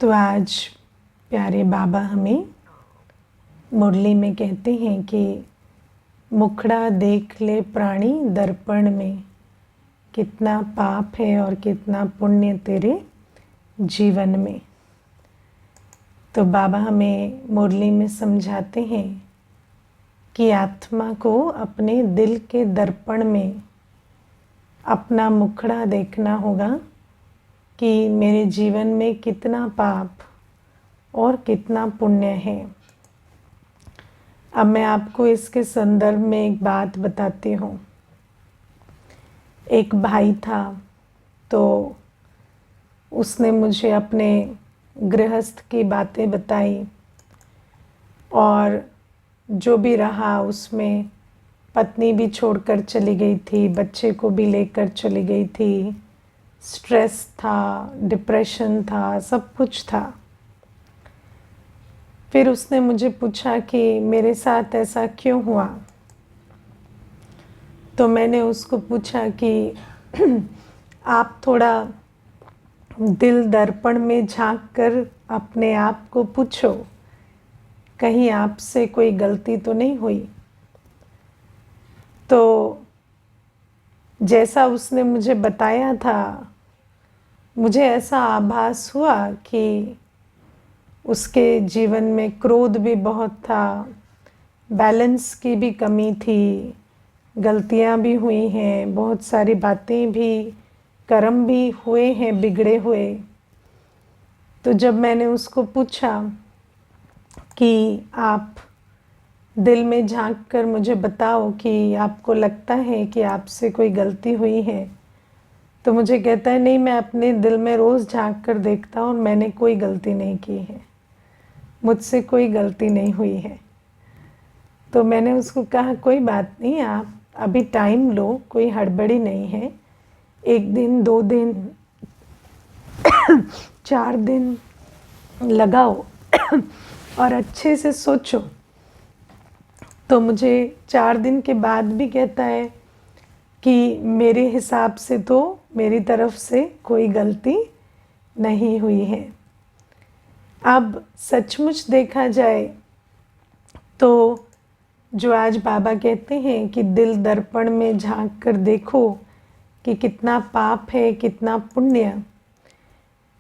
तो आज प्यारे बाबा हमें मुरली में कहते हैं कि मुखड़ा देख ले प्राणी दर्पण में, कितना पाप है और कितना पुण्य तेरे जीवन में। तो बाबा हमें मुरली में समझाते हैं कि आत्मा को अपने दिल के दर्पण में अपना मुखड़ा देखना होगा कि मेरे जीवन में कितना पाप और कितना पुण्य है। अब मैं आपको इसके संदर्भ में एक बात बताती हूँ। एक भाई था, तो उसने मुझे अपने गृहस्थ की बातें बताई और जो भी रहा उसमें पत्नी भी छोड़कर चली गई थी, बच्चे को भी लेकर चली गई थी, स्ट्रेस था, डिप्रेशन था, सब कुछ था। फिर उसने मुझे पूछा कि मेरे साथ ऐसा क्यों हुआ। तो मैंने उसको पूछा कि आप थोड़ा दिल दर्पण में झांक कर अपने आप को पूछो, कहीं आपसे कोई गलती तो नहीं हुई। तो जैसा उसने मुझे बताया था, मुझे ऐसा आभास हुआ कि उसके जीवन में क्रोध भी बहुत था, बैलेंस की भी कमी थी, गलतियां भी हुई हैं, बहुत सारी बातें भी, कर्म भी हुए हैं बिगड़े हुए। तो जब मैंने उसको पूछा कि आप दिल में झांक कर मुझे बताओ कि आपको लगता है कि आपसे कोई गलती हुई है, तो मुझे कहता है नहीं, मैं अपने दिल में रोज़ झांक कर देखता हूँ और मैंने कोई गलती नहीं की है, मुझसे कोई गलती नहीं हुई है। तो मैंने उसको कहा कोई बात नहीं, आप अभी टाइम लो, कोई हड़बड़ी नहीं है, 1 दिन 2 दिन 4 दिन लगाओ और अच्छे से सोचो। तो मुझे 4 दिन के बाद भी कहता है कि मेरे हिसाब से तो मेरी तरफ से कोई गलती नहीं हुई है। अब सचमुच देखा जाए तो जो आज बाबा कहते हैं कि दिल दर्पण में झांक कर देखो कि कितना पाप है कितना पुण्य,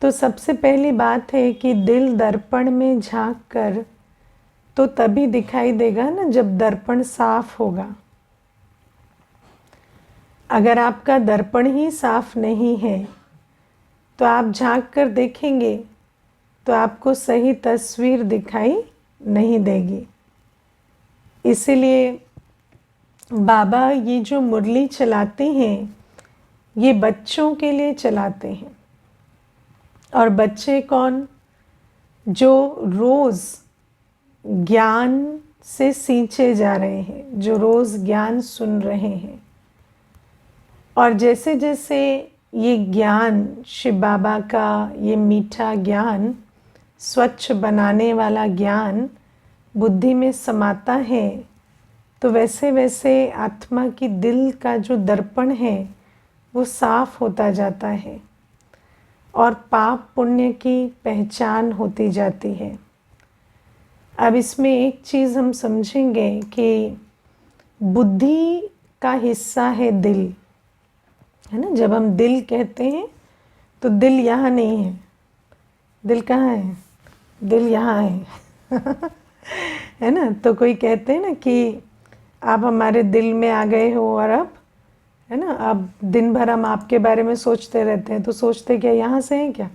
तो सबसे पहली बात है कि दिल दर्पण में झांक कर तो तभी दिखाई देगा ना जब दर्पण साफ होगा। अगर आपका दर्पण ही साफ नहीं है तो आप झांक कर देखेंगे तो आपको सही तस्वीर दिखाई नहीं देगी। इसीलिए बाबा ये जो मुरली चलाते हैं ये बच्चों के लिए चलाते हैं। और बच्चे कौन? जो रोज़ ज्ञान से सींचे जा रहे हैं, जो रोज़ ज्ञान सुन रहे हैं। और जैसे जैसे ये ज्ञान, शिव बाबा का ये मीठा ज्ञान, स्वच्छ बनाने वाला ज्ञान बुद्धि में समाता है, तो वैसे वैसे आत्मा की दिल का जो दर्पण है वो साफ होता जाता है और पाप पुण्य की पहचान होती जाती है। अब इसमें एक चीज़ हम समझेंगे कि बुद्धि का हिस्सा है दिल, है ना। जब हम दिल कहते हैं तो दिल यहाँ नहीं है, दिल कहाँ है? दिल यहाँ है है ना। तो कोई कहते हैं ना कि आप हमारे दिल में आ गए हो और अब, है ना, अब दिन भर हम आपके बारे में सोचते रहते हैं। तो सोचते क्या यहाँ से हैं क्या?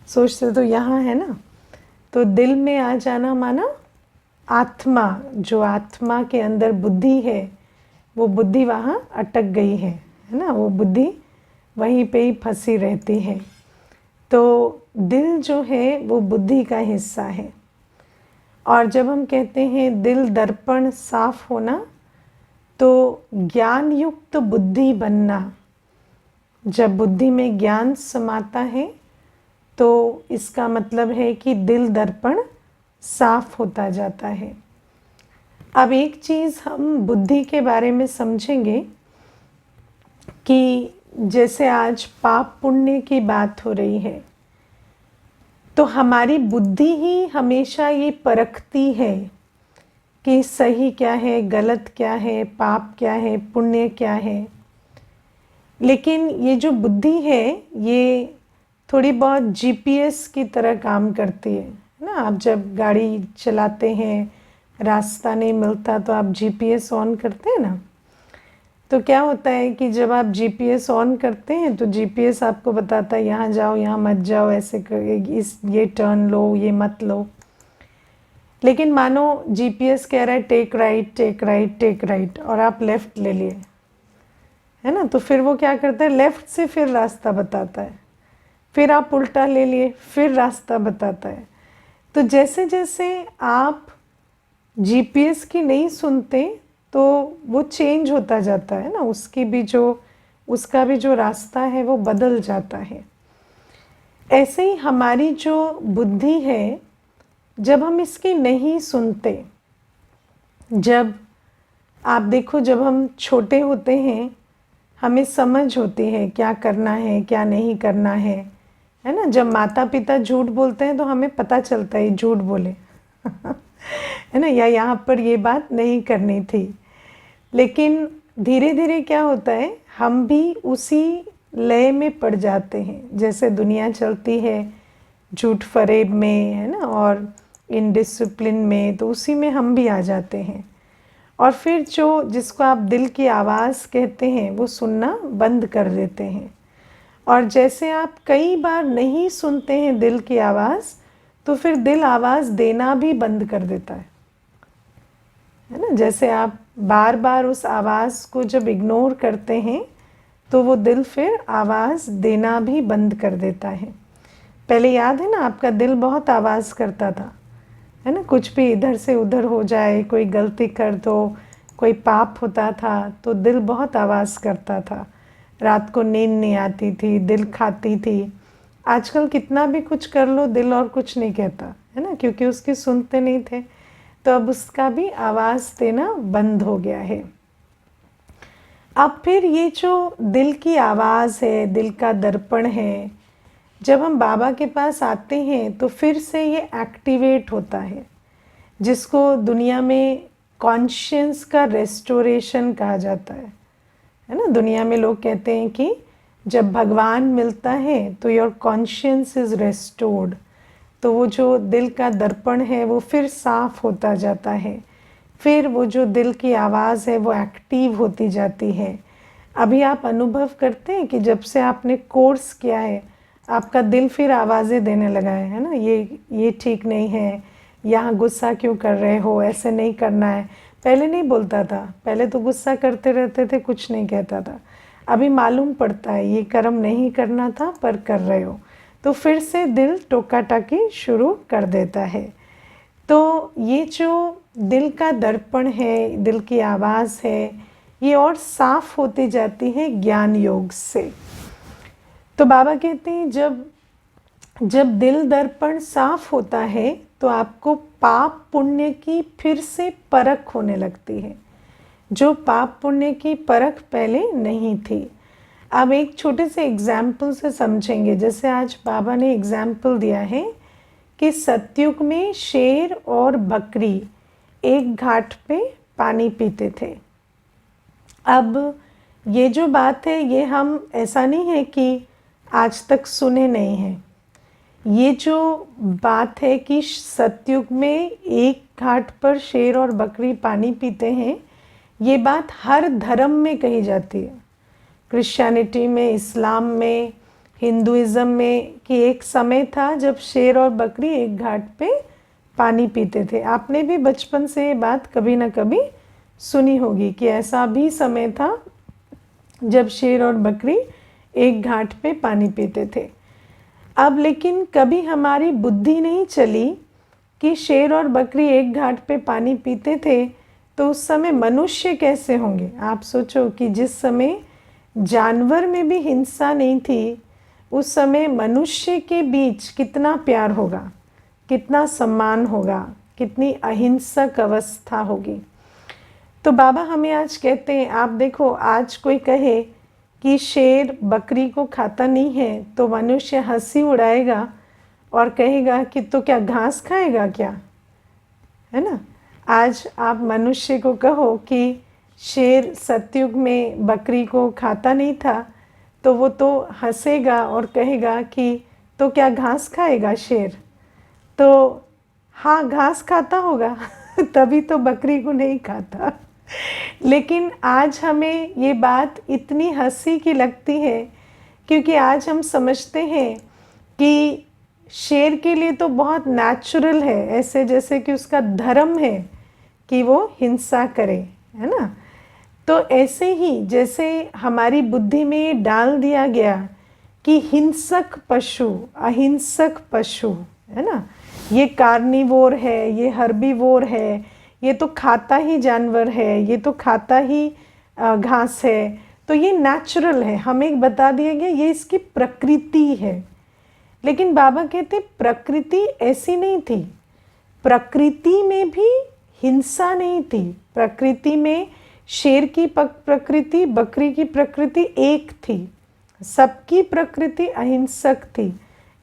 सोचते तो यहाँ है ना। तो दिल में आ जाना माना आत्मा, जो आत्मा के अंदर बुद्धि है वो बुद्धि वहाँ अटक गई है ना, वो बुद्धि वहीं पे ही फंसी रहती है। तो दिल जो है वो बुद्धि का हिस्सा है। और जब हम कहते हैं दिल दर्पण साफ होना, तो ज्ञान युक्त बुद्धि बनना। जब बुद्धि में ज्ञान समाता है तो इसका मतलब है कि दिल दर्पण साफ होता जाता है। अब एक चीज़ हम बुद्धि के बारे में समझेंगे कि जैसे आज पाप पुण्य की बात हो रही है, तो हमारी बुद्धि ही हमेशा ये परखती है कि सही क्या है, गलत क्या है, पाप क्या है, पुण्य क्या है। लेकिन ये जो बुद्धि है ये थोड़ी बहुत जीपीएस की तरह काम करती है ना। आप जब गाड़ी चलाते हैं, रास्ता नहीं मिलता तो आप जीपीएस ऑन करते हैं ना। तो क्या होता है कि जब आप जीपीएस ऑन करते हैं तो जीपीएस आपको बताता है यहाँ जाओ, यहाँ मत जाओ, ऐसे ये टर्न लो, ये मत लो। लेकिन मानो जीपीएस कह रहा है take right, take right, take right, और आप लेफ़्ट ले लिए, है ना। तो फिर वो क्या करता है, लेफ़्ट से फिर रास्ता बताता है, फिर आप उल्टा ले लिए, फिर रास्ता बताता है। तो जैसे जैसे आप जीपीएस की नहीं सुनते तो वो चेंज होता जाता है ना, उसका भी जो रास्ता है वो बदल जाता है। ऐसे ही हमारी जो बुद्धि है, जब हम इसकी नहीं सुनते, जब आप देखो जब हम छोटे होते हैं हमें समझ होती है क्या करना है क्या नहीं करना है ना। जब माता पिता झूठ बोलते हैं तो हमें पता चलता है झूठ बोले है ना, या यहाँ पर ये बात नहीं करनी थी। लेकिन धीरे धीरे क्या होता है, हम भी उसी लय में पड़ जाते हैं। जैसे दुनिया चलती है झूठ फरेब में, है ना, और इनडिसिप्लिन में, तो उसी में हम भी आ जाते हैं। और फिर जिसको आप दिल की आवाज़ कहते हैं वो सुनना बंद कर देते हैं। और जैसे आप कई बार नहीं सुनते हैं दिल की आवाज़, तो फिर दिल आवाज़ देना भी बंद कर देता है ना। जैसे आप बार बार उस आवाज़ को जब इग्नोर करते हैं तो वो दिल फिर आवाज़ देना भी बंद कर देता है। पहले याद है ना, आपका दिल बहुत आवाज़ करता था, है ना। कुछ भी इधर से उधर हो जाए, कोई गलती कर दो, कोई पाप होता था तो दिल बहुत आवाज़ करता था। रात को नींद नहीं आती थी, दिल खाती थी। आजकल कितना भी कुछ कर लो दिल और कुछ नहीं कहता, है ना, क्योंकि उसकी सुनते नहीं थे। तो अब उसका भी आवाज़ देना बंद हो गया है। अब फिर ये जो दिल की आवाज़ है, दिल का दर्पण है, जब हम बाबा के पास आते हैं तो फिर से ये एक्टिवेट होता है, जिसको दुनिया में कॉन्शियस का रेस्टोरेशन कहा जाता है ना। दुनिया में लोग कहते हैं कि जब भगवान मिलता है तो योर कॉन्शियस इज़ रेस्टोर्ड। तो वो जो दिल का दर्पण है वो फिर साफ होता जाता है, फिर वो जो दिल की आवाज़ है वो एक्टिव होती जाती है। अभी आप अनुभव करते हैं कि जब से आपने कोर्स किया है आपका दिल फिर आवाज़ें देने लगा है ना, ये ठीक नहीं है, यहाँ गुस्सा क्यों कर रहे हो, ऐसे नहीं करना है। पहले नहीं बोलता था, पहले तो गुस्सा करते रहते थे, कुछ नहीं कहता था। अभी मालूम पड़ता है ये कर्म नहीं करना था पर कर रहे हो, तो फिर से दिल टोका टाकी शुरू कर देता है। तो ये जो दिल का दर्पण है, दिल की आवाज़ है, ये और साफ होती जाती है ज्ञान योग से। तो बाबा कहते हैं जब दिल दर्पण साफ होता है तो आपको पाप पुण्य की फिर से परख होने लगती है, जो पाप पुण्य की परख पहले नहीं थी। अब एक छोटे से एग्जाम्पल से समझेंगे। जैसे आज बाबा ने एग्जाम्पल दिया है कि सतयुग में शेर और बकरी एक घाट पे पानी पीते थे। अब ये जो बात है ये हम ऐसा नहीं है कि आज तक सुने नहीं हैं। ये जो बात है कि सतयुग में एक घाट पर शेर और बकरी पानी पीते हैं, ये बात हर धर्म में कही जाती है। क्रिश्चियनिटी में, इस्लाम में, हिंदुइज़्म में, कि एक समय था जब शेर और बकरी एक घाट पे पानी पीते थे। आपने भी बचपन से ये बात कभी ना कभी सुनी होगी कि ऐसा भी समय था जब शेर और बकरी एक घाट पे पानी पीते थे। अब लेकिन कभी हमारी बुद्धि नहीं चली कि शेर और बकरी एक घाट पे पानी पीते थे तो उस समय मनुष्य कैसे होंगे। आप सोचो कि जिस समय जानवर में भी हिंसा नहीं थी, उस समय मनुष्य के बीच कितना प्यार होगा, कितना सम्मान होगा, कितनी अहिंसक अवस्था होगी। तो बाबा हमें आज कहते हैं, आप देखो आज कोई कहे कि शेर बकरी को खाता नहीं है तो मनुष्य हंसी उड़ाएगा और कहेगा कि तो क्या घास खाएगा क्या, है ना। आज आप मनुष्य को कहो कि शेर सतयुग में बकरी को खाता नहीं था, तो वो तो हंसेगा और कहेगा कि तो क्या घास खाएगा शेर, तो हाँ घास खाता होगा तभी तो बकरी को नहीं खाता। लेकिन आज हमें ये बात इतनी हंसी की लगती है, क्योंकि आज हम समझते हैं कि शेर के लिए तो बहुत नेचुरल है, ऐसे जैसे कि उसका धर्म है कि वो हिंसा करे, है ना। तो ऐसे ही जैसे हमारी बुद्धि में ये डाल दिया गया कि हिंसक पशु, अहिंसक पशु, है ना, ये कार्निवोर है, ये हर्बीवोर है, ये तो खाता ही जानवर है, ये तो खाता ही घास है, तो ये नेचुरल है, हमें बता दिया गया ये इसकी प्रकृति है। लेकिन बाबा कहते प्रकृति ऐसी नहीं थी, प्रकृति में भी हिंसा नहीं थी, प्रकृति में शेर की प्रकृति, बकरी की प्रकृति एक थी, सबकी प्रकृति अहिंसक थी।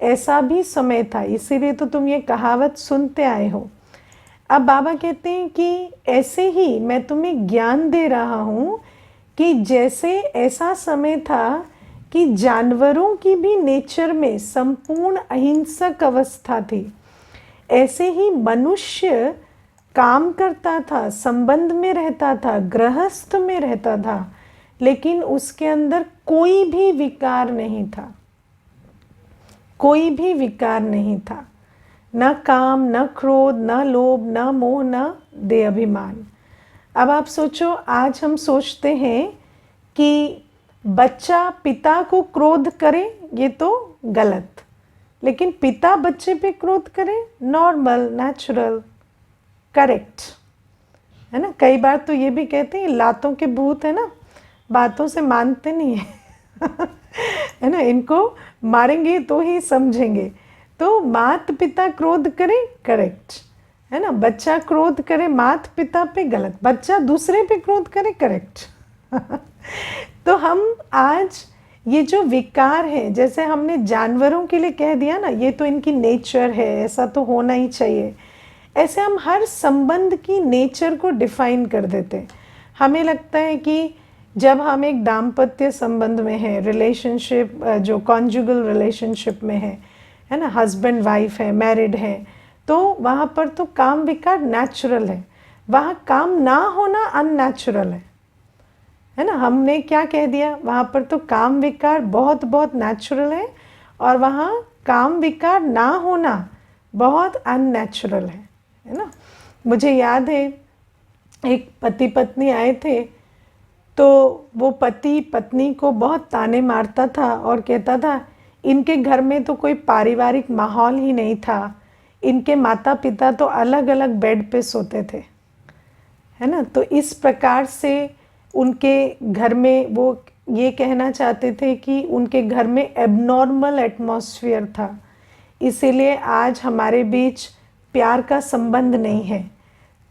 ऐसा भी समय था, इसीलिए तो तुम ये कहावत सुनते आए हो। अब बाबा कहते हैं कि ऐसे ही मैं तुम्हें ज्ञान दे रहा हूँ कि जैसे ऐसा समय था कि जानवरों की भी नेचर में संपूर्ण अहिंसक अवस्था थी, ऐसे ही मनुष्य काम करता था, संबंध में रहता था, गृहस्थ में रहता था, लेकिन उसके अंदर कोई भी विकार नहीं था, कोई भी विकार नहीं था, न काम, न क्रोध, न लोभ, न मोह, न दे अभिमान। अब आप सोचो, आज हम सोचते हैं कि बच्चा पिता को क्रोध करे ये तो गलत, लेकिन पिता बच्चे पे क्रोध करे नॉर्मल, नेचुरल, करेक्ट, है ना। कई बार तो ये भी कहते हैं लातों के भूत, है ना, बातों से मानते नहीं है है ना, इनको मारेंगे तो ही समझेंगे। तो माता पिता क्रोध करे करेक्ट, है ना, बच्चा क्रोध करे माता पिता पे गलत, बच्चा दूसरे पे क्रोध करे करेक्ट तो हम आज ये जो विकार है, जैसे हमने जानवरों के लिए कह दिया ना, ये तो इनकी नेचर है, ऐसा तो होना ही चाहिए, ऐसे हम हर संबंध की नेचर को डिफाइन कर देते हैं। हमें लगता है कि जब हम एक दाम्पत्य संबंध में हैं, रिलेशनशिप जो कॉन्जुगल रिलेशनशिप में है ना, हस्बैंड वाइफ है, मैरिड है, तो वहाँ पर तो काम विकार नेचुरल है, वहाँ काम ना होना अननेचुरल है ना। हमने क्या कह दिया, वहाँ पर तो काम विकार बहुत बहुत नेचुरल है और वहाँ काम विकार ना होना बहुत अननेचुरल है ना। मुझे याद है एक पति पत्नी आए थे, तो वो पति पत्नी को बहुत ताने मारता था और कहता था इनके घर में तो कोई पारिवारिक माहौल ही नहीं था, इनके माता पिता तो अलग अलग बेड पे सोते थे, है ना। तो इस प्रकार से उनके घर में वो ये कहना चाहते थे कि उनके घर में एबनॉर्मल एटमॉस्फेयर था, इसीलिए आज हमारे बीच प्यार का संबंध नहीं है।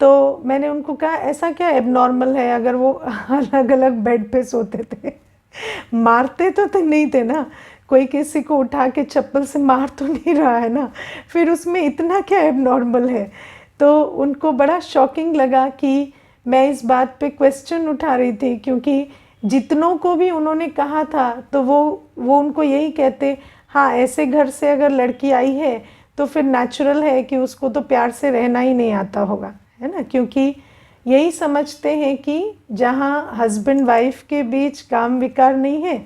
तो मैंने उनको कहा ऐसा क्या एबनॉर्मल है, अगर वो अलग अलग बेड पे सोते थे मारते तो नहीं थे ना, कोई किसी को उठा के चप्पल से मार तो नहीं रहा है ना, फिर उसमें इतना क्या एबनॉर्मल है। तो उनको बड़ा शॉकिंग लगा कि मैं इस बात पे क्वेश्चन उठा रही थी, क्योंकि जितनों को भी उन्होंने कहा था तो वो उनको यही कहते, हाँ ऐसे घर से अगर लड़की आई है तो फिर नेचुरल है कि उसको तो प्यार से रहना ही नहीं आता होगा, है ना। क्योंकि यही समझते हैं कि जहाँ हस्बैंड वाइफ के बीच काम विकार नहीं है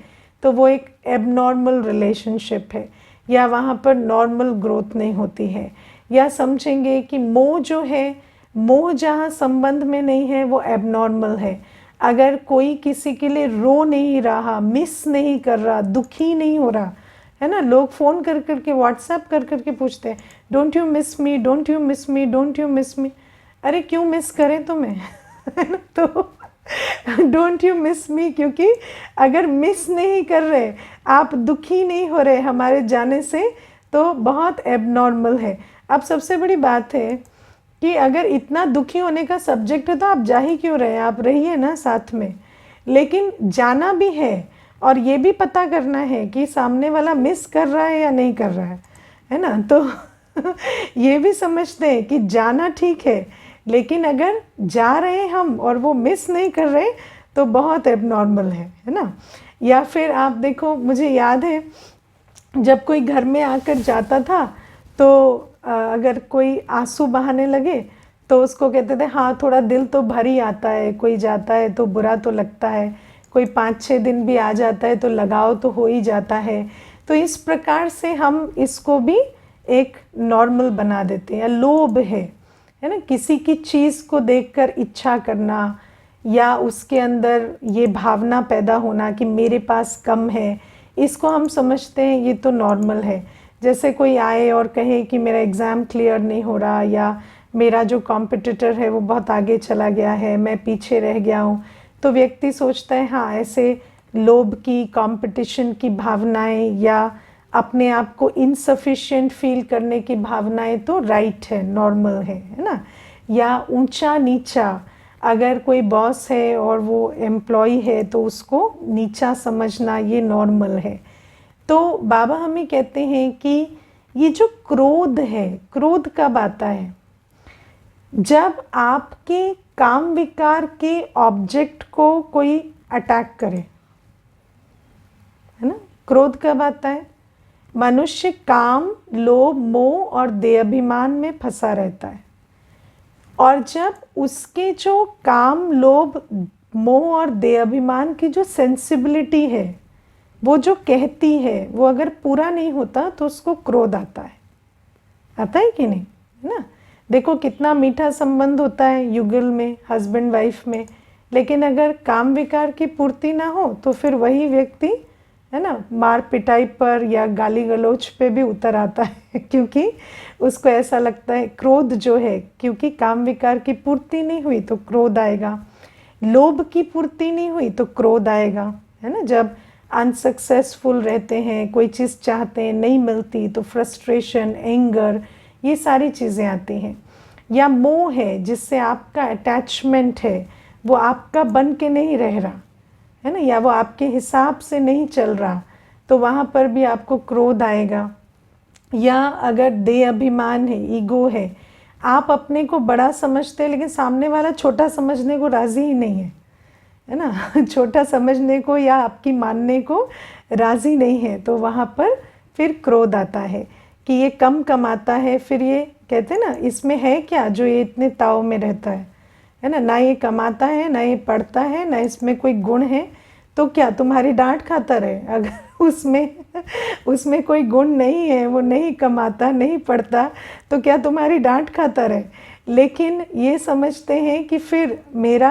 तो वो एक एबनॉर्मल रिलेशनशिप है, या वहाँ पर नॉर्मल ग्रोथ नहीं होती है, या समझेंगे कि मोह जो है, मोह जहाँ संबंध में नहीं है वो एबनॉर्मल है। अगर कोई किसी के लिए रो नहीं रहा, मिस नहीं कर रहा, दुखी नहीं हो रहा, है ना, लोग फ़ोन कर करके व्हाट्सएप कर करके पूछते हैं don't you miss me, don't you miss me, don't you miss मी। अरे क्यों मिस करें तुम्हें है ना, तो डोंट यू मिस मी, क्योंकि अगर मिस नहीं कर रहे, आप दुखी नहीं हो रहे हमारे जाने से, तो बहुत एबनॉर्मल है। अब सबसे बड़ी बात है कि अगर इतना दुखी होने का सब्जेक्ट है तो आप जा ही क्यों रहे हैं, आप रहिए ना साथ में। लेकिन जाना भी है और ये भी पता करना है कि सामने वाला मिस कर रहा है या नहीं कर रहा है ना। तो ये भी समझते हैं कि जाना ठीक है, लेकिन अगर जा रहे हम और वो मिस नहीं कर रहे तो बहुत एबनॉर्मल है ना। या फिर आप देखो, मुझे याद है जब कोई घर में आकर जाता था तो अगर कोई आंसू बहाने लगे तो उसको कहते थे हाँ थोड़ा दिल तो भर ही आता है, कोई जाता है तो बुरा तो लगता है, कोई 5-6 दिन भी आ जाता है तो लगाव तो हो ही जाता है। तो इस प्रकार से हम इसको भी एक नॉर्मल बना देते हैं। या लोभ है ना, किसी की चीज़ को देखकर इच्छा करना या उसके अंदर ये भावना पैदा होना कि मेरे पास कम है, इसको हम समझते हैं ये तो नॉर्मल है। जैसे कोई आए और कहे कि मेरा एग्ज़ाम क्लियर नहीं हो रहा, या मेरा जो कॉम्पिटिटर है वो बहुत आगे चला गया है, मैं पीछे रह गया हूँ, तो व्यक्ति सोचता है हाँ ऐसे लोभ की, कंपटीशन की भावनाएं या अपने आप को इनसफिशिएंट फील करने की भावनाएं तो राइट है, नॉर्मल है ना। या ऊंचा नीचा, अगर कोई बॉस है और वो एम्प्लॉय है तो उसको नीचा समझना ये नॉर्मल है। तो बाबा हमें कहते हैं कि ये जो क्रोध है, क्रोध कब आता है? जब आपके काम विकार के ऑब्जेक्ट को कोई अटैक करे, है ना। क्रोध कब आता है? मनुष्य काम, लोभ, मोह और देह अभिमान में फंसा रहता है, और जब उसके जो काम, लोभ, मोह और देह अभिमान की जो सेंसिबिलिटी है, वो जो कहती है, वो अगर पूरा नहीं होता तो उसको क्रोध आता है कि नहीं, है ना। देखो कितना मीठा संबंध होता है युगल में, हस्बैंड वाइफ में, लेकिन अगर काम विकार की पूर्ति ना हो तो फिर वही व्यक्ति, है ना, मार पिटाई पर या गाली गलौज पे भी उतर आता है क्योंकि उसको ऐसा लगता है, क्रोध जो है, क्योंकि काम विकार की पूर्ति नहीं हुई तो क्रोध आएगा, लोभ की पूर्ति नहीं हुई तो क्रोध आएगा, है ना। जब अनसक्सेसफुल रहते हैं, कोई चीज़ चाहते हैं नहीं मिलती तो फ्रस्ट्रेशन, एंगर, ये सारी चीज़ें आती हैं। या मोह है, जिससे आपका अटैचमेंट है वो आपका बन के नहीं रह रहा, है ना, या वो आपके हिसाब से नहीं चल रहा, तो वहाँ पर भी आपको क्रोध आएगा। या अगर देह अभिमान है, ईगो है, आप अपने को बड़ा समझते हैं लेकिन सामने वाला छोटा समझने को राज़ी ही नहीं है ना छोटा समझने को या आपकी मानने को राज़ी नहीं है, तो वहाँ पर फिर क्रोध आता है कि ये कम कमाता है, फिर ये कहते हैं ना इसमें है क्या जो ये इतने ताव में रहता है ना, ना ये कमाता है, ना ये पढ़ता है, ना इसमें कोई गुण है, तो क्या तुम्हारी डांट खाता रहे? अगर उसमें कोई गुण नहीं है, वो नहीं कमाता, नहीं पढ़ता, तो क्या तुम्हारी डांट खाता रहे? लेकिन ये समझते हैं कि फिर मेरा,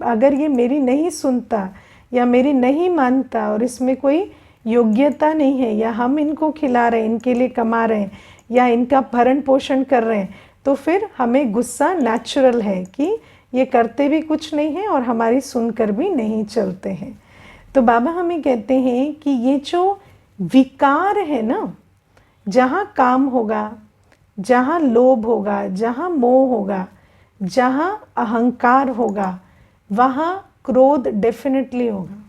अगर ये मेरी नहीं सुनता या मेरी नहीं मानता और इसमें कोई योग्यता नहीं है, या हम इनको खिला रहे हैं, इनके लिए कमा रहे हैं या इनका भरण पोषण कर रहे हैं, तो फिर हमें गुस्सा नेचुरल है कि ये करते भी कुछ नहीं है और हमारी सुनकर भी नहीं चलते हैं। तो बाबा हमें कहते हैं कि ये जो विकार है ना, जहाँ काम होगा, जहाँ लोभ होगा, जहाँ मोह होगा, जहाँ अहंकार होगा, वहाँ क्रोध डेफिनेटली होगा।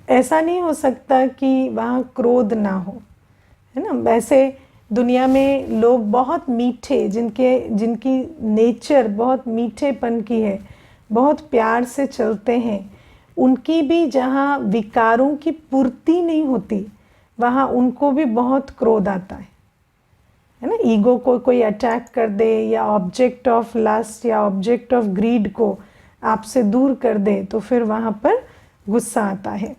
ऐसा नहीं हो सकता कि वहाँ क्रोध ना हो, है ना। वैसे दुनिया में लोग बहुत मीठे, जिनकी नेचर बहुत मीठेपन की है, बहुत प्यार से चलते हैं, उनकी भी जहाँ विकारों की पूर्ति नहीं होती वहाँ उनको भी बहुत क्रोध आता है ना। ईगो को कोई अटैक कर दे या ऑब्जेक्ट ऑफ लस्ट या ऑब्जेक्ट ऑफ ग्रीड को आपसे दूर कर दे तो फिर वहाँ पर गुस्सा आता है।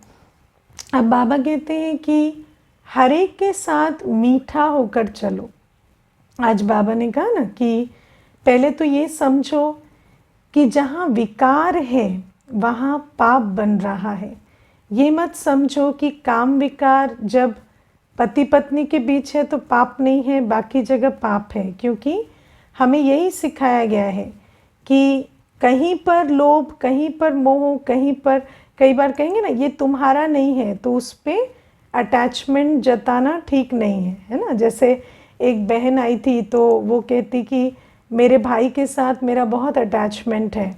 अब बाबा कहते हैं कि हर एक के साथ मीठा होकर चलो। आज बाबा ने कहा ना कि पहले तो ये समझो कि जहाँ विकार है वहाँ पाप बन रहा है। ये मत समझो कि काम विकार जब पति पत्नी के बीच है तो पाप नहीं है, बाकी जगह पाप है, क्योंकि हमें यही सिखाया गया है कि कहीं पर लोभ, कहीं पर मोह, कहीं पर, कई बार कहेंगे ना ये तुम्हारा नहीं है, तो उस पर अटैचमेंट जताना ठीक नहीं है ना। जैसे एक बहन आई थी तो वो कहती कि मेरे भाई के साथ मेरा बहुत अटैचमेंट है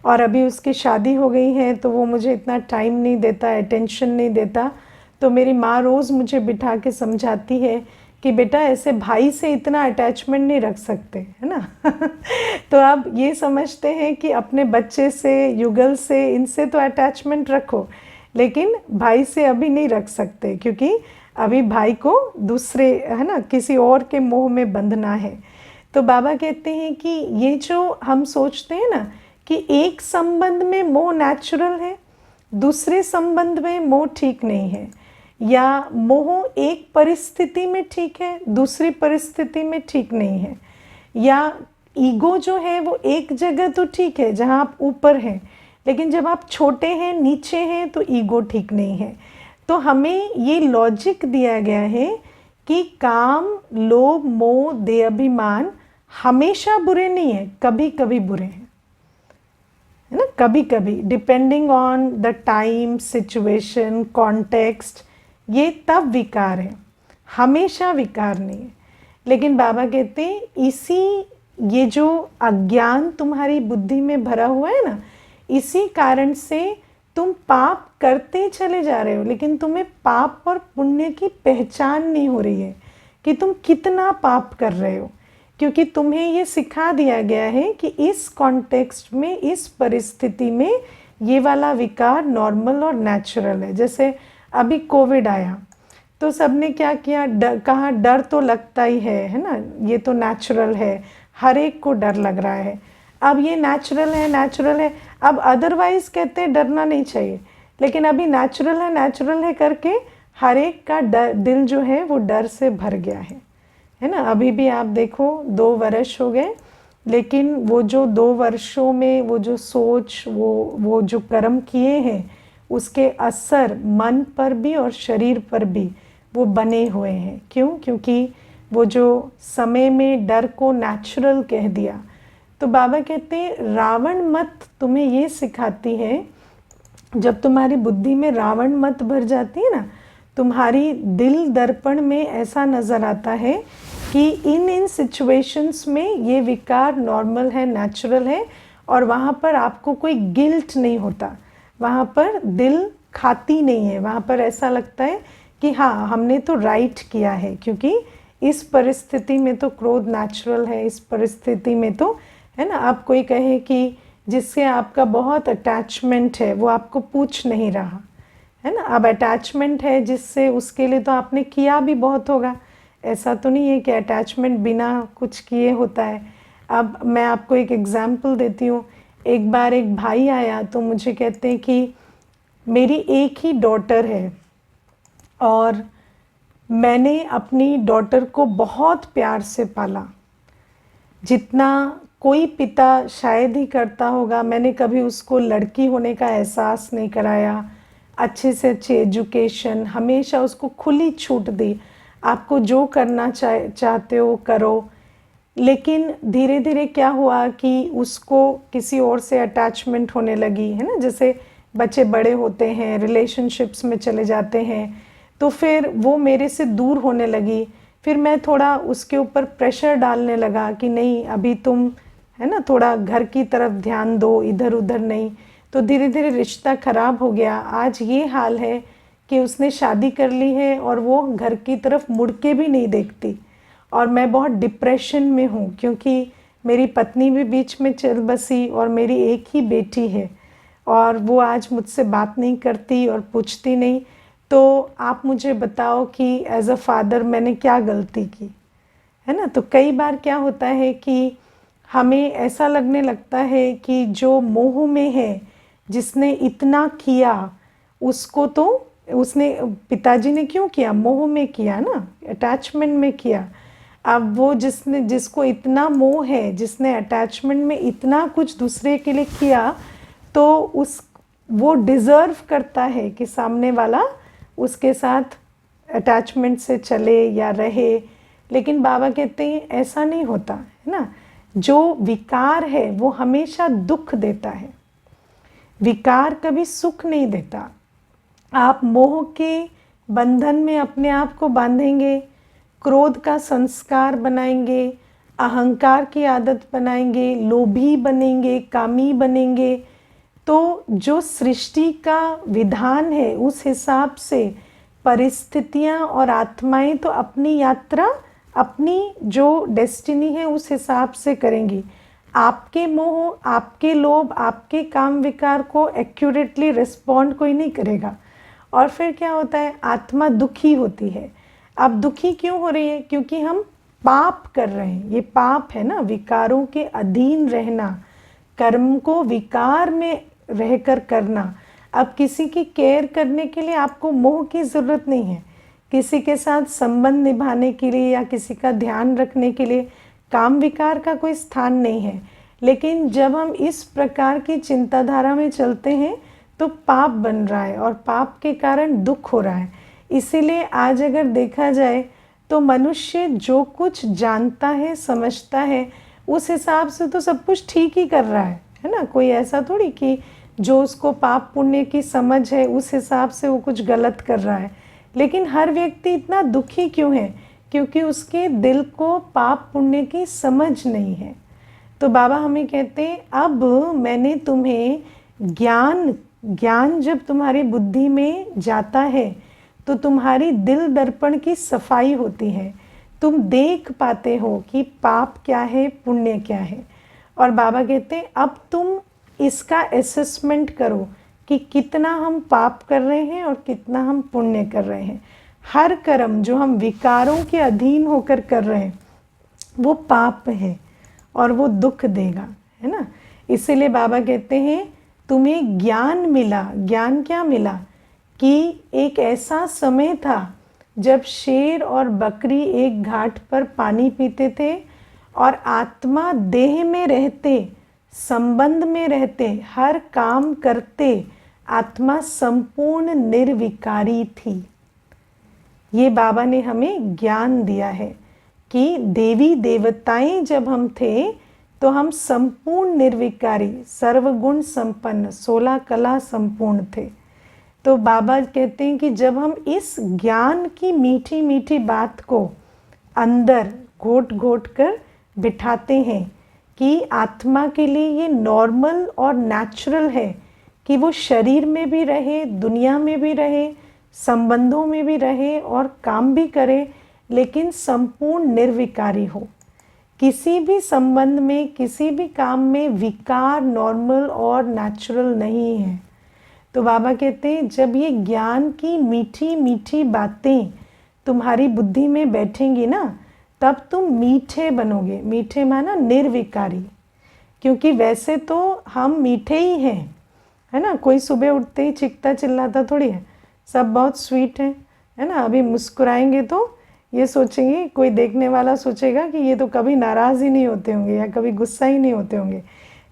और अभी उसकी शादी हो गई है तो वो मुझे इतना टाइम नहीं देता, अटेंशन नहीं देता, तो मेरी माँ रोज़ मुझे बिठा के समझाती है कि बेटा ऐसे भाई से इतना अटैचमेंट नहीं रख सकते, है ना। तो आप ये समझते हैं कि अपने बच्चे से, युगल से, इनसे तो अटैचमेंट रखो, लेकिन भाई से अभी नहीं रख सकते, क्योंकि अभी भाई को दूसरे, है ना, किसी और के मोह में बंधना है। तो बाबा कहते हैं कि ये जो हम सोचते हैं ना कि एक संबंध में मोह नेचुरल है, दूसरे संबंध में मोह ठीक नहीं है, या मोह एक परिस्थिति में ठीक है, दूसरी परिस्थिति में ठीक नहीं है, या ईगो जो है वो एक जगह तो ठीक है जहाँ आप ऊपर हैं, लेकिन जब आप छोटे हैं, नीचे हैं, तो ईगो ठीक नहीं है। तो हमें ये लॉजिक दिया गया है कि काम, लोभ, मोह, देह अभिमान हमेशा बुरे नहीं है, कभी कभी बुरे हैं, है ना, कभी कभी, depending on the time, situation, context, ये तब विकार है, हमेशा विकार नहीं है। लेकिन बाबा कहते हैं इसी, ये जो अज्ञान तुम्हारी बुद्धि में भरा हुआ है ना, इसी कारण से तुम पाप करते चले जा रहे हो, लेकिन तुम्हें पाप और पुण्य की पहचान नहीं हो रही है कि तुम कितना पाप कर रहे हो, क्योंकि तुम्हें ये सिखा दिया गया है कि इस कॉन्टेक्स्ट में, इस परिस्थिति में ये वाला विकार नॉर्मल और नेचुरल है। जैसे अभी कोविड आया तो सबने क्या किया, कहा डर तो लगता ही है ना, ये तो नेचुरल है, हर एक को डर लग रहा है। अब ये नेचुरल है, नेचुरल है, अब अदरवाइज कहते हैं डरना नहीं चाहिए, लेकिन अभी नेचुरल है करके हर एक का दिल जो है वो डर से भर गया है ना। अभी भी आप देखो 2 वर्ष हो गए, लेकिन वो जो 2 वर्षों में वो जो सोच, वो जो कर्म किए हैं, उसके असर मन पर भी और शरीर पर भी वो बने हुए हैं। क्यों? क्योंकि वो जो समय में डर को नेचुरल कह दिया। तो बाबा कहते हैं रावण मत तुम्हें ये सिखाती है, जब तुम्हारी बुद्धि में रावण मत भर जाती है ना, तुम्हारी दिल दर्पण में ऐसा नज़र आता है कि इन सिचुएशंस में ये विकार नॉर्मल है, नेचुरल है, और वहाँ पर आपको कोई गिल्ट नहीं होता, वहाँ पर दिल खाती नहीं है, वहाँ पर ऐसा लगता है कि हाँ हमने तो राइट किया है, क्योंकि इस परिस्थिति में तो क्रोध नेचुरल है, इस परिस्थिति में तो, है ना। आप कोई कहे कि जिससे आपका बहुत अटैचमेंट है वो आपको पूछ नहीं रहा, है ना, अब अटैचमेंट है जिससे, उसके लिए तो आपने किया भी बहुत होगा, ऐसा तो नहीं है कि अटैचमेंट बिना कुछ किए होता है। अब मैं आपको एक एग्जाम्पल देती हूँ। एक बार एक भाई आया तो मुझे कहते हैं कि मेरी एक ही डॉटर है और मैंने अपनी डॉटर को बहुत प्यार से पाला, जितना कोई पिता शायद ही करता होगा। मैंने कभी उसको लड़की होने का एहसास नहीं कराया, अच्छे से अच्छी एजुकेशन, हमेशा उसको खुली छूट दी, आपको जो करना चाहते हो करो। लेकिन धीरे धीरे क्या हुआ कि उसको किसी और से अटैचमेंट होने लगी, है ना, जैसे बच्चे बड़े होते हैं, रिलेशनशिप्स में चले जाते हैं, तो फिर वो मेरे से दूर होने लगी। फिर मैं थोड़ा उसके ऊपर प्रेशर डालने लगा कि नहीं अभी तुम, है ना, थोड़ा घर की तरफ ध्यान दो, इधर उधर नहीं। तो धीरे धीरे रिश्ता ख़राब हो गया। आज ये हाल है कि उसने शादी कर ली है और वो घर की तरफ मुड़ के भी नहीं देखती, और मैं बहुत डिप्रेशन में हूँ, क्योंकि मेरी पत्नी भी बीच में चल बसी और मेरी एक ही बेटी है, और वो आज मुझसे बात नहीं करती और पूछती नहीं। तो आप मुझे बताओ कि एज अ फादर मैंने क्या गलती की, है ना। तो कई बार क्या होता है कि हमें ऐसा लगने लगता है कि जो मोह में है, जिसने इतना किया, उसको तो उसने, पिताजी ने क्यों किया, मोह में किया ना, अटैचमेंट में किया। अब वो जिसको इतना मोह है, जिसने अटैचमेंट में इतना कुछ दूसरे के लिए किया, तो वो डिज़र्व करता है कि सामने वाला उसके साथ अटैचमेंट से चले या रहे। लेकिन बाबा कहते हैं ऐसा नहीं होता, है ना। जो विकार है वो हमेशा दुख देता है, विकार कभी सुख नहीं देता। आप मोह के बंधन में अपने आप को बांधेंगे, क्रोध का संस्कार बनाएंगे, अहंकार की आदत बनाएंगे, लोभी बनेंगे, कामी बनेंगे, तो जो सृष्टि का विधान है उस हिसाब से परिस्थितियाँ और आत्माएं तो अपनी यात्रा, अपनी जो डेस्टिनी है उस हिसाब से करेंगी। आपके मोह, आपके लोभ, आपके काम विकार को एक्यूरेटली रिस्पॉन्ड कोई नहीं करेगा। और फिर क्या होता है, आत्मा दुखी होती है। अब दुखी क्यों हो रही है? क्योंकि हम पाप कर रहे हैं। ये पाप है ना, विकारों के अधीन रहना, कर्म को विकार में रहकर करना। अब किसी की केयर करने के लिए आपको मोह की ज़रूरत नहीं है, किसी के साथ संबंध निभाने के लिए या किसी का ध्यान रखने के लिए काम विकार का कोई स्थान नहीं है। लेकिन जब हम इस प्रकार की चिंताधारा में चलते हैं तो पाप बन रहा है और पाप के कारण दुख हो रहा है। इसीलिए आज अगर देखा जाए तो मनुष्य जो कुछ जानता है, समझता है, उस हिसाब से तो सब कुछ ठीक ही कर रहा है ना। कोई ऐसा थोड़ी कि जो उसको पाप पुण्य की समझ है उस हिसाब से वो कुछ गलत कर रहा है। लेकिन हर व्यक्ति इतना दुखी क्यों है? क्योंकि उसके दिल को पाप पुण्य की समझ नहीं है। तो बाबा हमें कहते हैं, अब मैंने तुम्हें ज्ञान जब तुम्हारी बुद्धि में जाता है तो तुम्हारी दिल दर्पण की सफाई होती है। तुम देख पाते हो कि पाप क्या है, पुण्य क्या है। और बाबा कहते हैं, अब तुम इसका असेसमेंट करो कि कितना हम पाप कर रहे हैं और कितना हम पुण्य कर रहे हैं। हर कर्म जो हम विकारों के अधीन होकर कर रहे हैं वो पाप है और वो दुख देगा, है ना। इसीलिए बाबा कहते हैं, तुम्हें ज्ञान मिला। ज्ञान क्या मिला? कि एक ऐसा समय था जब शेर और बकरी एक घाट पर पानी पीते थे और आत्मा देह में रहते, संबंध में रहते, हर काम करते, आत्मा संपूर्ण निर्विकारी थी। ये बाबा ने हमें ज्ञान दिया है कि देवी देवताएं जब हम थे तो हम संपूर्ण निर्विकारी, सर्वगुण संपन्न, 16 कला संपूर्ण थे। तो बाबा कहते हैं कि जब हम इस ज्ञान की मीठी मीठी बात को अंदर घोट घोट कर बिठाते हैं कि आत्मा के लिए ये नॉर्मल और नेचुरल है कि वो शरीर में भी रहे, दुनिया में भी रहे, संबंधों में भी रहे और काम भी करे, लेकिन संपूर्ण निर्विकारी हो। किसी भी संबंध में, किसी भी काम में विकार नॉर्मल और नेचुरल नहीं है। तो बाबा कहते हैं, जब ये ज्ञान की मीठी मीठी बातें तुम्हारी बुद्धि में बैठेंगी ना, तब तुम मीठे बनोगे। मीठे माना निर्विकारी, क्योंकि वैसे तो हम मीठे ही हैं, है ना। कोई सुबह उठते ही चीखता चिल्लाता थोड़ी है, सब बहुत स्वीट है ना। अभी मुस्कुराएंगे तो ये सोचेंगे, कोई देखने वाला सोचेगा कि ये तो कभी नाराज़ ही नहीं होते होंगे या कभी गुस्सा ही नहीं होते होंगे।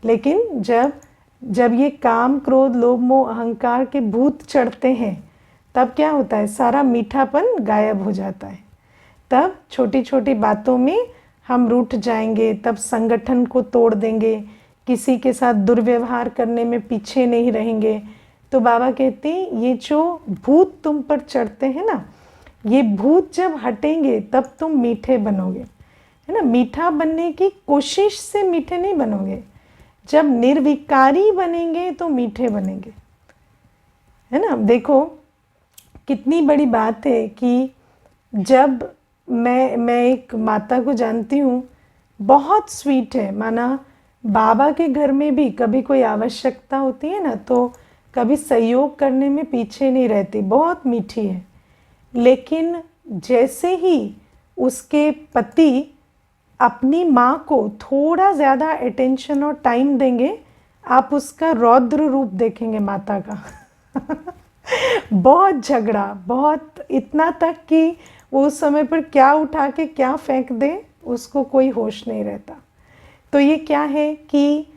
लेकिन जब ये काम, क्रोध, लोभ, मोह, अहंकार के भूत चढ़ते हैं तब क्या होता है, सारा मीठापन गायब हो जाता है। तब छोटी छोटी बातों में हम रूठ जाएंगे, तब संगठन को तोड़ देंगे, किसी के साथ दुर्व्यवहार करने में पीछे नहीं रहेंगे। तो बाबा कहते हैं, ये जो भूत तुम पर चढ़ते हैं ना, ये भूत जब हटेंगे तब तुम मीठे बनोगे, है ना। मीठा बनने की कोशिश से मीठे नहीं बनोगे, जब निर्विकारी बनेंगे तो मीठे बनेंगे, है ना। देखो कितनी बड़ी बात है कि जब मैं एक माता को जानती हूँ, बहुत स्वीट है, माना बाबा के घर में भी कभी कोई आवश्यकता होती है ना तो कभी सहयोग करने में पीछे नहीं रहती, बहुत मीठी है। लेकिन जैसे ही उसके पति अपनी माँ को थोड़ा ज़्यादा अटेंशन और टाइम देंगे, आप उसका रौद्र रूप देखेंगे माता का बहुत झगड़ा, बहुत, इतना तक कि वो उस समय पर क्या उठा के क्या फेंक दे उसको कोई होश नहीं रहता। तो ये क्या है कि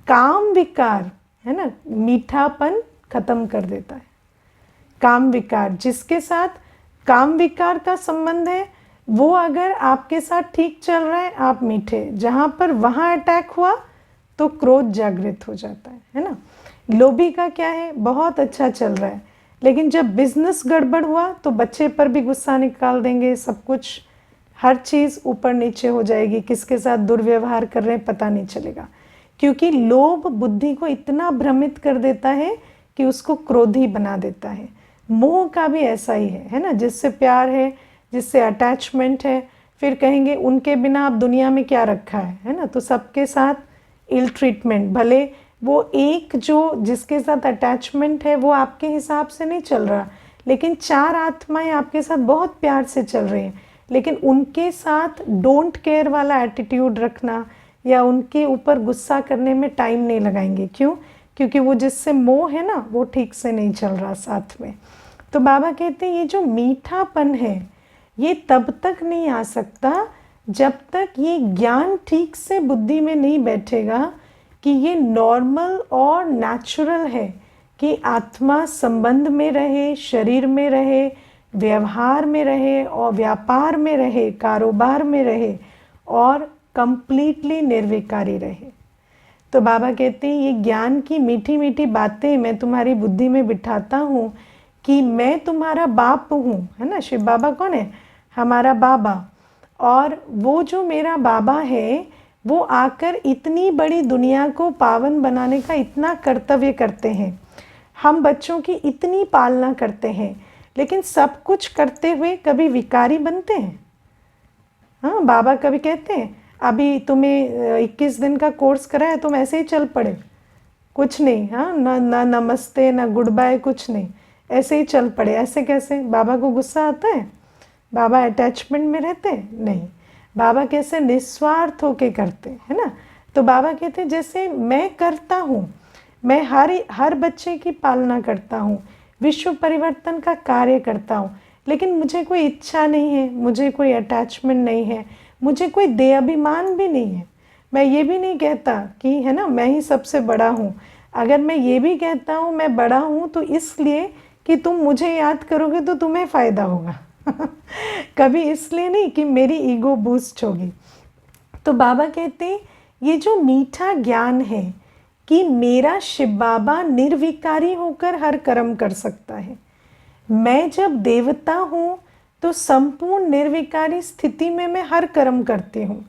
काम विकार, है ना, मीठापन खत्म कर देता है। काम विकार, जिसके साथ काम विकार का संबंध है वो अगर आपके साथ ठीक चल रहा है आप मीठे, जहाँ पर वहाँ अटैक हुआ तो क्रोध जागृत हो जाता है ना। लोभी का क्या है, बहुत अच्छा चल रहा है, लेकिन जब बिजनेस गड़बड़ हुआ तो बच्चे पर भी गुस्सा निकाल देंगे, सब कुछ, हर चीज़ ऊपर नीचे हो जाएगी, किसके साथ दुर्व्यवहार कर रहे हैं पता नहीं चलेगा। क्योंकि लोभ बुद्धि को इतना भ्रमित कर देता है कि उसको क्रोधी बना देता है। मोह का भी ऐसा ही है ना, जिससे प्यार है, जिससे अटैचमेंट है, फिर कहेंगे उनके बिना आप दुनिया में क्या रखा है ना, तो सबके साथ इल ट्रीटमेंट, भले वो एक जो जिसके साथ अटैचमेंट है वो आपके हिसाब से नहीं चल रहा, लेकिन 4 आत्माएं आपके साथ बहुत प्यार से चल रही हैं, लेकिन उनके साथ डोंट केयर वाला एटीट्यूड रखना या उनके ऊपर गुस्सा करने में टाइम नहीं लगाएंगे। क्यों? क्योंकि वो जिससे मोह है ना वो ठीक से नहीं चल रहा साथ में। तो बाबा कहते हैं ये जो मीठापन है ये तब तक नहीं आ सकता जब तक ये ज्ञान ठीक से बुद्धि में नहीं बैठेगा कि ये नॉर्मल और नेचुरल है कि आत्मा संबंध में रहे, शरीर में रहे, व्यवहार में रहे और व्यापार में रहे, कारोबार में रहे और कंप्लीटली निर्विकारी रहे। तो बाबा कहते हैं ये ज्ञान की मीठी मीठी बातें मैं तुम्हारी बुद्धि में बिठाता हूँ कि मैं तुम्हारा बाप हूँ, है ना। शिव बाबा कौन है? हमारा बाबा। और वो जो मेरा बाबा है वो आकर इतनी बड़ी दुनिया को पावन बनाने का इतना कर्तव्य करते हैं, हम बच्चों की इतनी पालना करते हैं, लेकिन सब कुछ करते हुए कभी विकारी बनते हैं? हाँ, बाबा कभी कहते हैं अभी तुम्हें 21 दिन का कोर्स कराया तुम ऐसे ही चल पड़े, कुछ नहीं, हाँ ना नमस्ते ना गुड बाय, कुछ नहीं, ऐसे ही चल पड़े, ऐसे कैसे? बाबा को गुस्सा आता है? बाबा अटैचमेंट में रहते हैं? नहीं। बाबा कैसे निस्वार्थ होके करते है ना। तो बाबा कहते हैं जैसे मैं करता हूँ, मैं हर बच्चे की पालना करता हूँ, विश्व परिवर्तन का कार्य करता हूँ, लेकिन मुझे कोई इच्छा नहीं है, मुझे कोई अटैचमेंट नहीं है, मुझे कोई देहाभिमान भी नहीं है। मैं ये भी नहीं कहता कि है ना मैं ही सबसे बड़ा हूँ। अगर मैं ये भी कहता हूँ मैं बड़ा हूँ तो इसलिए कि तुम मुझे याद करोगे तो तुम्हें फ़ायदा होगा कभी इसलिए नहीं कि मेरी ईगो बूस्ट होगी। तो बाबा कहते हैं ये जो मीठा ज्ञान है कि मेरा शिव बाबा निर्विकारी होकर हर कर्म कर सकता है। मैं जब देवता हूँ तो संपूर्ण निर्विकारी स्थिति में मैं हर कर्म करती हूँ।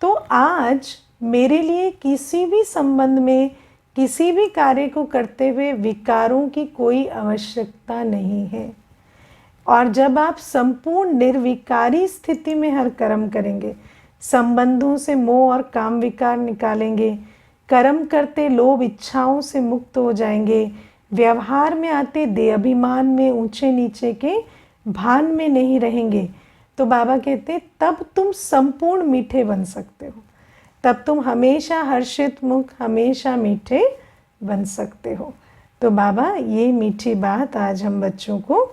तो आज मेरे लिए किसी भी संबंध में किसी भी कार्य को करते हुए विकारों की कोई आवश्यकता नहीं है। और जब आप संपूर्ण निर्विकारी स्थिति में हर कर्म करेंगे, संबंधों से मोह और काम विकार निकालेंगे, कर्म करते लोभ इच्छाओं से मुक्त हो जाएंगे, व्यवहार में आते देहाभिमान में ऊंचे नीचे के भान में नहीं रहेंगे, तो बाबा कहते तब तुम संपूर्ण मीठे बन सकते हो, तब तुम हमेशा हर्षित मुख, हमेशा मीठे बन सकते हो। तो बाबा ये मीठी बात आज हम बच्चों को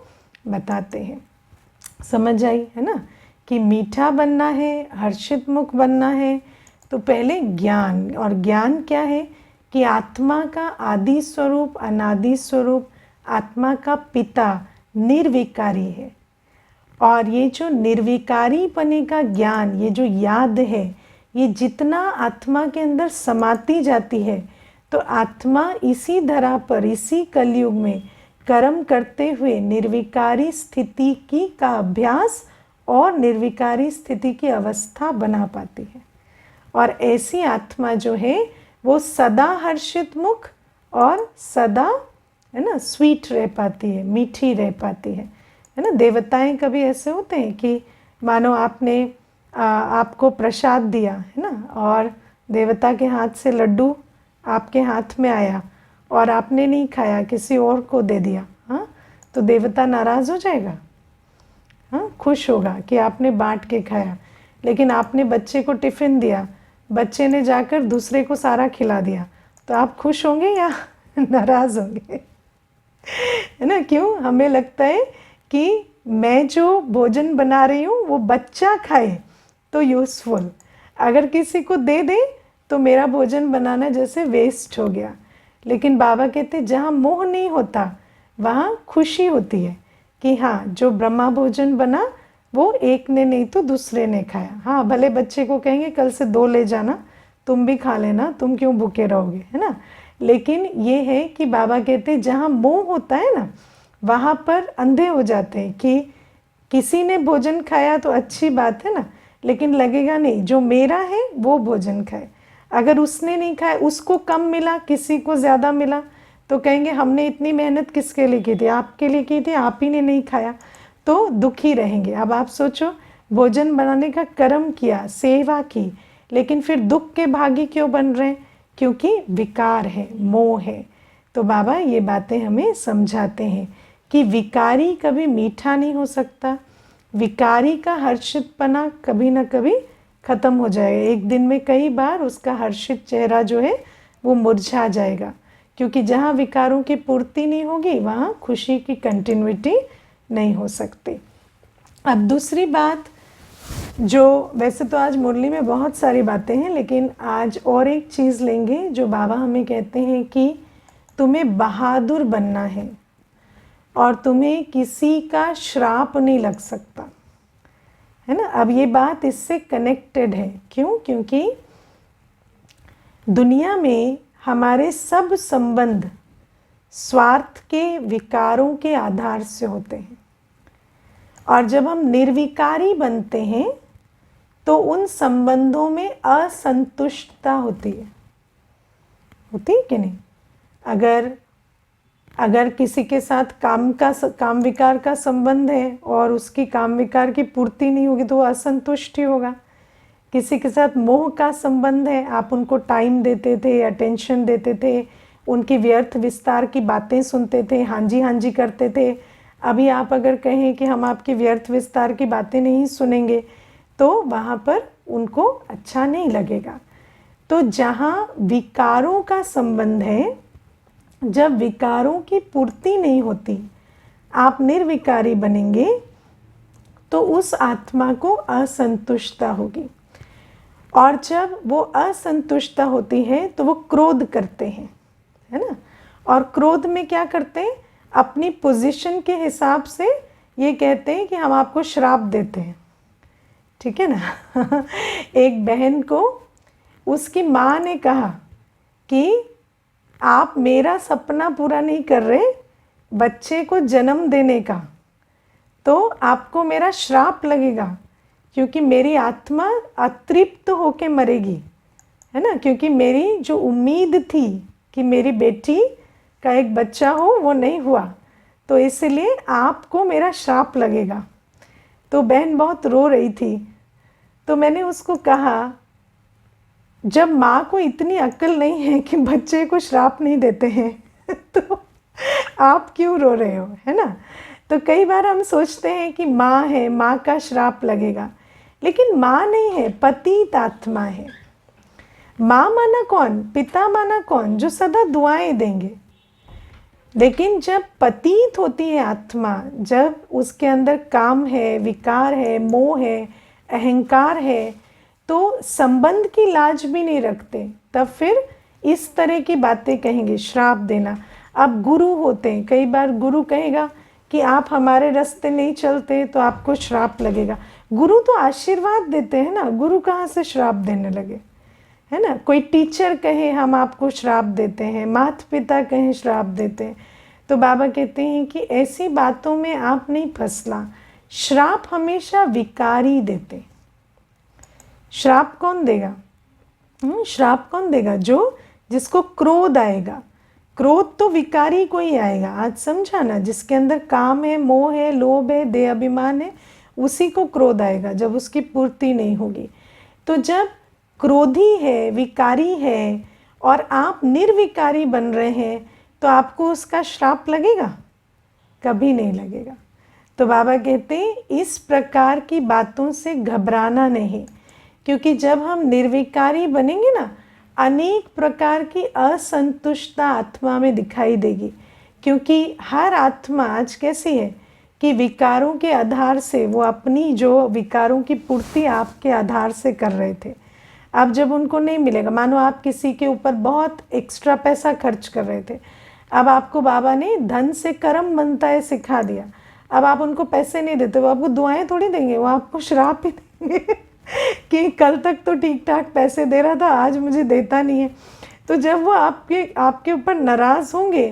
बताते हैं। समझ आई है ना कि मीठा बनना है, हर्षित मुख बनना है, तो पहले ज्ञान। और ज्ञान क्या है कि आत्मा का आदि स्वरूप, अनादि स्वरूप, आत्मा का पिता निर्विकारी है। और ये जो निर्विकारी पने का ज्ञान, ये जो याद है, ये जितना आत्मा के अंदर समाती जाती है तो आत्मा इसी धरा पर, इसी कलयुग में कर्म करते हुए निर्विकारी स्थिति की का अभ्यास और निर्विकारी स्थिति की अवस्था बना पाती है। और ऐसी आत्मा जो है वो सदा हर्षित मुख और सदा है ना स्वीट रह पाती है, मीठी रह पाती है ना। देवताएं कभी ऐसे होते हैं कि मानो आपने आपको प्रसाद दिया है ना, और देवता के हाथ से लड्डू आपके हाथ में आया और आपने नहीं खाया, किसी और को दे दिया, हाँ, तो देवता नाराज़ हो जाएगा? हाँ, खुश होगा कि आपने बांट के खाया। लेकिन आपने बच्चे को टिफ़िन दिया, बच्चे ने जाकर दूसरे को सारा खिला दिया, तो आप खुश होंगे या नाराज़ होंगे? है ना। क्यों? हमें लगता है कि मैं जो भोजन बना रही हूँ वो बच्चा खाए तो यूज़फुल, अगर किसी को दे दे तो मेरा भोजन बनाना जैसे वेस्ट हो गया। लेकिन बाबा कहते जहाँ मोह नहीं होता वहाँ खुशी होती है कि हाँ जो ब्रह्मा भोजन बना वो एक ने नहीं तो दूसरे ने खाया। हाँ, भले बच्चे को कहेंगे कल से 2 ले जाना, तुम भी खा लेना, तुम क्यों भूखे रहोगे, है ना। लेकिन ये है कि बाबा कहते जहाँ मोह होता है ना वहाँ पर अंधे हो जाते हैं कि किसी ने भोजन खाया तो अच्छी बात है ना, लेकिन लगेगा नहीं जो मेरा है वो भोजन खाए। अगर उसने नहीं खाया, उसको कम मिला, किसी को ज़्यादा मिला, तो कहेंगे हमने इतनी मेहनत किसके लिए की थी, आपके लिए की थी, आप ही ने नहीं खाया, तो दुखी रहेंगे। अब आप सोचो, भोजन बनाने का कर्म किया, सेवा की, लेकिन फिर दुख के भागी क्यों बन रहे हैं? क्योंकि विकार है, मोह है। तो बाबा ये बातें हमें समझाते हैं कि विकारी कभी मीठा नहीं हो सकता, विकारी का हर्षितपना कभी ना कभी ख़त्म हो जाएगा। एक दिन में कई बार उसका हर्षित चेहरा जो है वो मुरझा जाएगा, क्योंकि जहाँ विकारों की पूर्ति नहीं होगी वहाँ खुशी की कंटिन्यूटी नहीं हो सकती। अब दूसरी बात, जो वैसे तो आज मुरली में बहुत सारी बातें हैं, लेकिन आज और एक चीज़ लेंगे जो बाबा हमें कहते हैं कि तुम्हें बहादुर बनना है और तुम्हें किसी का श्राप नहीं लग सकता, है ना। अब ये बात इससे कनेक्टेड है। क्यों? क्योंकि दुनिया में हमारे सब संबंध स्वार्थ के विकारों के आधार से होते हैं, और जब हम निर्विकारी बनते हैं तो उन संबंधों में असंतुष्टता होती है कि नहीं? अगर किसी के साथ काम विकार का संबंध है और उसकी काम विकार की पूर्ति नहीं होगी तो वो असंतुष्ट ही होगा। किसी के साथ मोह का संबंध है, आप उनको टाइम देते थे, अटेंशन देते थे, उनकी व्यर्थ विस्तार की बातें सुनते थे, हाँ जी करते थे। अभी आप अगर कहें कि हम आपकी व्यर्थ विस्तार की बातें नहीं सुनेंगे तो वहाँ पर उनको अच्छा नहीं लगेगा। तो जहाँ विकारों का संबंध है, जब विकारों की पूर्ति नहीं होती, आप निर्विकारी बनेंगे तो उस आत्मा को असंतुष्टता होगी, और जब वो असंतुष्टता होती है तो वो क्रोध करते हैं, है ना। और क्रोध में क्या करते हैं? अपनी पोजीशन के हिसाब से ये कहते हैं कि हम आपको श्राप देते हैं, ठीक है ना। एक बहन को उसकी माँ ने कहा कि आप मेरा सपना पूरा नहीं कर रहे बच्चे को जन्म देने का, तो आपको मेरा श्राप लगेगा, क्योंकि मेरी आत्मा अतृप्त होके मरेगी, है ना। क्योंकि मेरी जो उम्मीद थी कि मेरी बेटी का एक बच्चा हो वो नहीं हुआ, तो इसलिए आपको मेरा श्राप लगेगा। तो बहन बहुत रो रही थी। तो मैंने उसको कहा, जब माँ को इतनी अक्ल नहीं है कि बच्चे को श्राप नहीं देते हैं तो आप क्यों रो रहे हो, है ना। तो कई बार हम सोचते हैं कि माँ है, माँ का श्राप लगेगा, लेकिन माँ नहीं है, पतित आत्मा है। माँ माना कौन? पिता माना कौन? जो सदा दुआएं देंगे। लेकिन जब पतित होती है आत्मा, जब उसके अंदर काम है, विकार है, मोह है, अहंकार है, तो संबंध की लाज भी नहीं रखते, तब फिर इस तरह की बातें कहेंगे, श्राप देना। अब गुरु होते हैं, कई बार गुरु कहेगा कि आप हमारे रास्ते नहीं चलते तो आपको श्राप लगेगा। गुरु तो आशीर्वाद देते हैं ना, गुरु कहाँ से श्राप देने लगे, है ना। कोई टीचर कहे हम आपको श्राप देते हैं, माता पिता कहें श्राप देते हैं। तो बाबा कहते हैं कि ऐसी बातों में आप नहीं फंसना। श्राप हमेशा विकारी देते। श्राप कौन देगा? श्राप कौन देगा? जिसको क्रोध आएगा। क्रोध तो विकारी को ही आएगा। आज समझा ना, जिसके अंदर काम है, मोह है, लोभ है, देह अभिमान है, उसी को क्रोध आएगा जब उसकी पूर्ति नहीं होगी। तो जब क्रोधी है, विकारी है, और आप निर्विकारी बन रहे हैं, तो आपको उसका श्राप लगेगा? कभी नहीं लगेगा। तो बाबा कहते हैं इस प्रकार की बातों से घबराना नहीं, क्योंकि जब हम निर्विकारी बनेंगे ना, अनेक प्रकार की असंतुष्टता आत्मा में दिखाई देगी। क्योंकि हर आत्मा आज कैसी है कि विकारों के आधार से वो अपनी जो विकारों की पूर्ति आपके आधार से कर रहे थे, अब जब उनको नहीं मिलेगा, मानो आप किसी के ऊपर बहुत एक्स्ट्रा पैसा खर्च कर रहे थे, अब आपको बाबा ने धन से कर्म बनता है सिखा दिया, अब आप उनको पैसे नहीं देते, वो आपको दुआएं थोड़ी देंगे, वो आपको श्राप ही देंगे कि कल तक तो ठीक ठाक पैसे दे रहा था, आज मुझे देता नहीं है। तो जब वो आपके ऊपर नाराज़ होंगे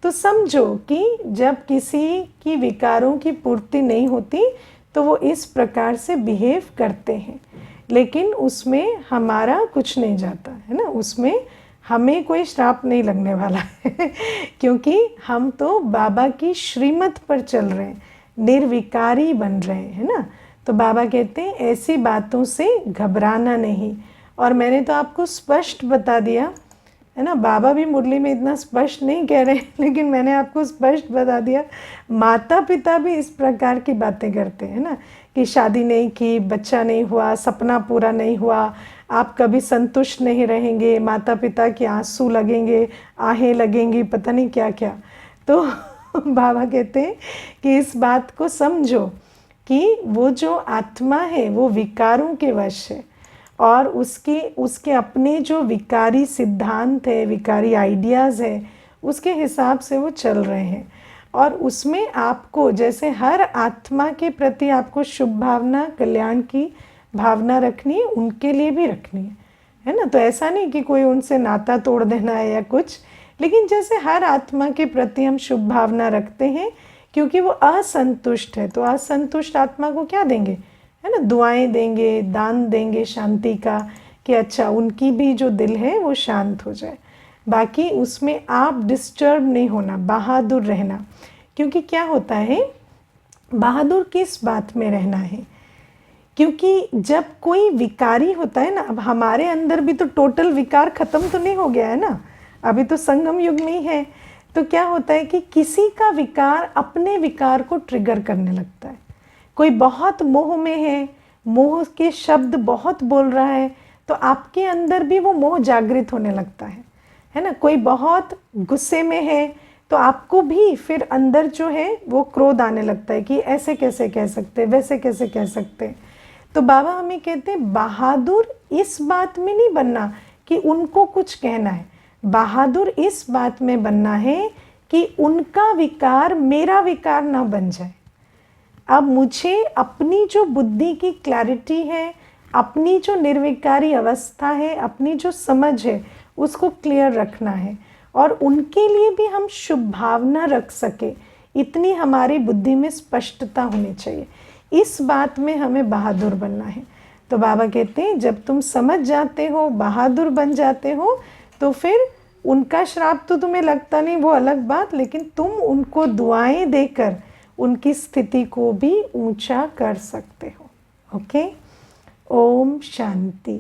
तो समझो कि जब किसी की विकारों की पूर्ति नहीं होती तो वो इस प्रकार से बिहेव करते हैं, लेकिन उसमें हमारा कुछ नहीं जाता है ना, उसमें हमें कोई श्राप नहीं लगने वाला है क्योंकि हम तो बाबा की श्रीमत पर चल रहे हैं, निर्विकारी बन रहे हैं, है ना। तो बाबा कहते हैं ऐसी बातों से घबराना नहीं। और मैंने तो आपको स्पष्ट बता दिया, है ना। बाबा भी मुरली में इतना स्पष्ट नहीं कह रहे लेकिन मैंने आपको स्पष्ट बता दिया। माता पिता भी इस प्रकार की बातें करते हैं ना, कि शादी नहीं की, बच्चा नहीं हुआ, सपना पूरा नहीं हुआ, आप कभी संतुष्ट नहीं रहेंगे, माता पिता के आंसू लगेंगे, आहें लगेंगी, पता नहीं क्या क्या। तो बाबा कहते हैं कि इस बात को समझो कि वो जो आत्मा है वो विकारों के वश है, और उसके अपने जो विकारी सिद्धांत है, विकारी आइडियाज़ है, उसके हिसाब से वो चल रहे हैं। और उसमें आपको, जैसे हर आत्मा के प्रति आपको शुभ भावना, कल्याण की भावना रखनी है, उनके लिए भी रखनी है ना। तो ऐसा नहीं कि कोई उनसे नाता तोड़ देना है या कुछ, लेकिन जैसे हर आत्मा के प्रति हम शुभ भावना रखते हैं, क्योंकि वो असंतुष्ट है, तो असंतुष्ट आत्मा को क्या देंगे, है ना, दुआएं देंगे, दान देंगे शांति का, कि अच्छा उनकी भी जो दिल है वो शांत हो जाए। बाकी उसमें आप डिस्टर्ब नहीं होना, बहादुर रहना। क्योंकि क्या होता है, बहादुर किस बात में रहना है, क्योंकि जब कोई विकारी होता है ना, अब हमारे अंदर भी तो टोटल विकार खत्म तो नहीं हो गया है ना, अभी तो संगम युग में ही है। तो क्या होता है कि किसी का विकार अपने विकार को ट्रिगर करने लगता है। कोई बहुत मोह में है, मोह के शब्द बहुत बोल रहा है, तो आपके अंदर भी वो मोह जागृत होने लगता है ना। कोई बहुत गुस्से में है, तो आपको भी फिर अंदर जो है वो क्रोध आने लगता है कि ऐसे कैसे कह सकते, वैसे कैसे कह सकते। तो बाबा हमें कहते हैं बहादुर इस बात में नहीं बनना कि उनको कुछ कहना है, बहादुर इस बात में बनना है कि उनका विकार मेरा विकार ना बन जाए। अब मुझे अपनी जो बुद्धि की क्लैरिटी है, अपनी जो निर्विकारी अवस्था है, अपनी जो समझ है, उसको क्लियर रखना है, और उनके लिए भी हम शुभ भावना रख सके, इतनी हमारी बुद्धि में स्पष्टता होनी चाहिए। इस बात में हमें बहादुर बनना है। तो बाबा कहते हैं जब तुम समझ जाते हो, बहादुर बन जाते हो, तो फिर उनका श्राप तो तुम्हें लगता नहीं, वो अलग बात, लेकिन तुम उनको दुआएं देकर उनकी स्थिति को भी ऊंचा कर सकते हो। ओके, ओम शांति।